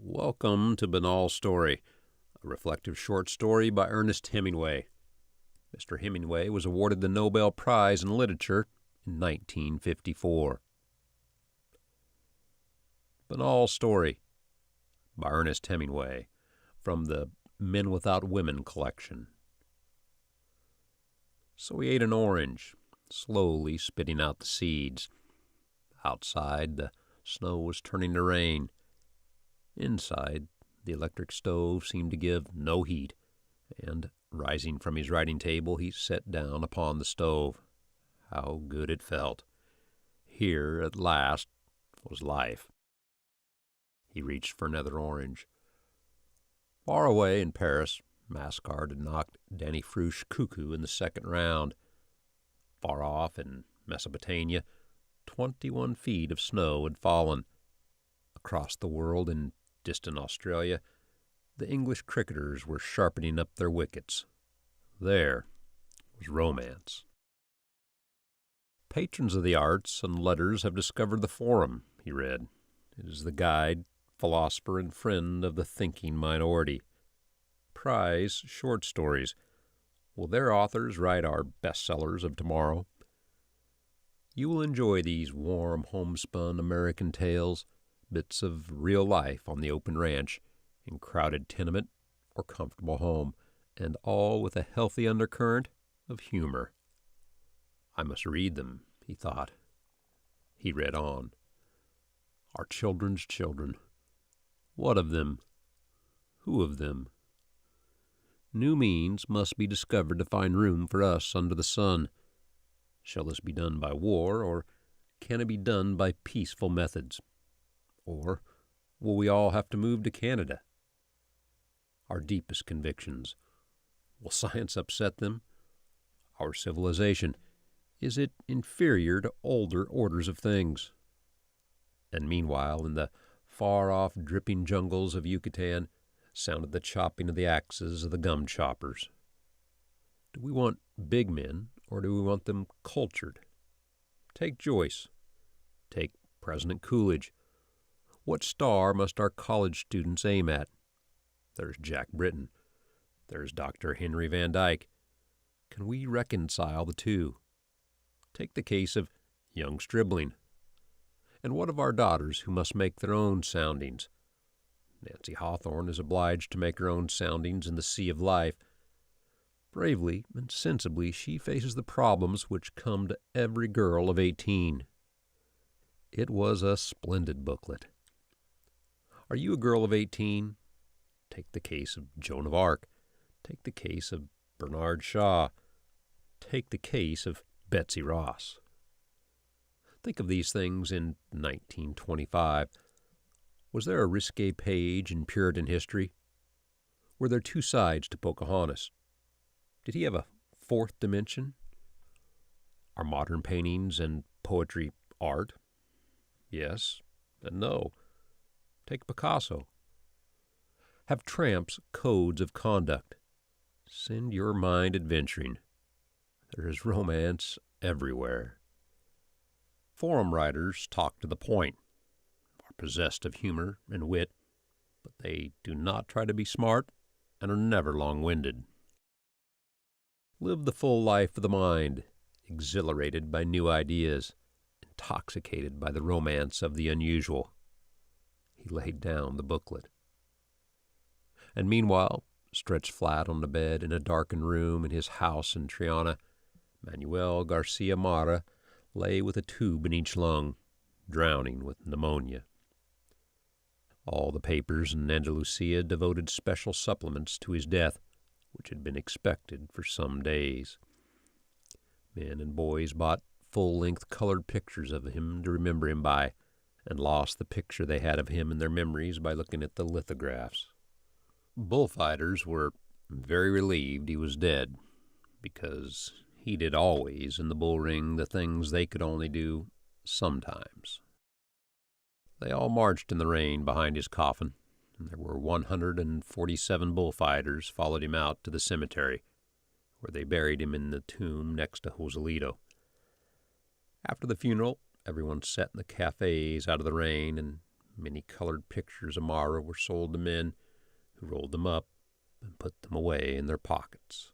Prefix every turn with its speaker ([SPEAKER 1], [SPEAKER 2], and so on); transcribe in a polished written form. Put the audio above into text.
[SPEAKER 1] Welcome to Banal Story, a reflective short story by Ernest Hemingway. Mr. Hemingway was awarded the Nobel Prize in Literature in 1954. Banal Story by Ernest Hemingway from the Men Without Women collection. So he ate an orange, slowly spitting out the seeds. Outside, the snow was turning to rain. Inside, the electric stove seemed to give no heat, and, rising from his writing table, he sat down upon the stove. How good it felt! Here, at last, was life. He reached for another orange. Far away in Paris, Mascart had knocked Danny Frush cuckoo in the second round. Far off in Mesopotamia, 21 feet of snow had fallen. Across the world in distant Australia, the English cricketers were sharpening up their wickets. There was romance. Patrons of the arts and letters have discovered the Forum, he read. It is the guide, philosopher, and friend of the thinking minority. Prize short stories. Will their authors write our bestsellers of tomorrow? You will enjoy these warm, homespun American tales, bits of real life on the open ranch, in crowded tenement or comfortable home, and all with a healthy undercurrent of humor. I must read them, he thought. He read on. Our children's children. What of them? Who of them? New means must be discovered to find room for us under the sun. Shall this be done by war, or can it be done by peaceful methods? Or will we all have to move to Canada? Our deepest convictions. Will science upset them? Our civilization, is it inferior to older orders of things? And meanwhile, in the far-off dripping jungles of Yucatan, sounded the chopping of the axes of the gum choppers. Do we want big men, or do we want them cultured? Take Joyce. Take President Coolidge. What star must our college students aim at? There's Jack Britton. There's Dr. Henry Van Dyke. Can we reconcile the two? Take the case of young Stribling. And what of our daughters who must make their own soundings? Nancy Hawthorne is obliged to make her own soundings in the sea of life. Bravely and sensibly she faces the problems which come to every girl of 18. It was a splendid booklet. Are you a girl of 18? Take the case of Joan of Arc. Take the case of Bernard Shaw. Take the case of Betsy Ross. Think of these things in 1925. Was there a risque page in Puritan history? Were there two sides to Pocahontas? Did he have a fourth dimension? Are modern paintings and poetry art? Yes and no. Take Picasso. Have tramps codes of conduct? Send your mind adventuring. There is romance everywhere. Forum writers talk to the point, are possessed of humor and wit, but they do not try to be smart and are never long-winded. Live the full life of the mind, exhilarated by new ideas, intoxicated by the romance of the unusual. He laid down the booklet. And meanwhile, stretched flat on the bed in a darkened room in his house in Triana, Manuel Garcia Mara lay with a tube in each lung, drowning with pneumonia. All the papers in Andalusia devoted special supplements to his death, which had been expected for some days. Men and boys bought full-length colored pictures of him to remember him by, and lost the picture they had of him in their memories by looking at the lithographs. Bullfighters were very relieved he was dead, because he did always in the bull ring the things they could only do sometimes. They all marched in the rain behind his coffin, and there were 147 bullfighters followed him out to the cemetery, where they buried him in the tomb next to Joselito. After the funeral, everyone sat in the cafes out of the rain and Many colored pictures of Mara were sold to men who rolled them up and put them away in their pockets.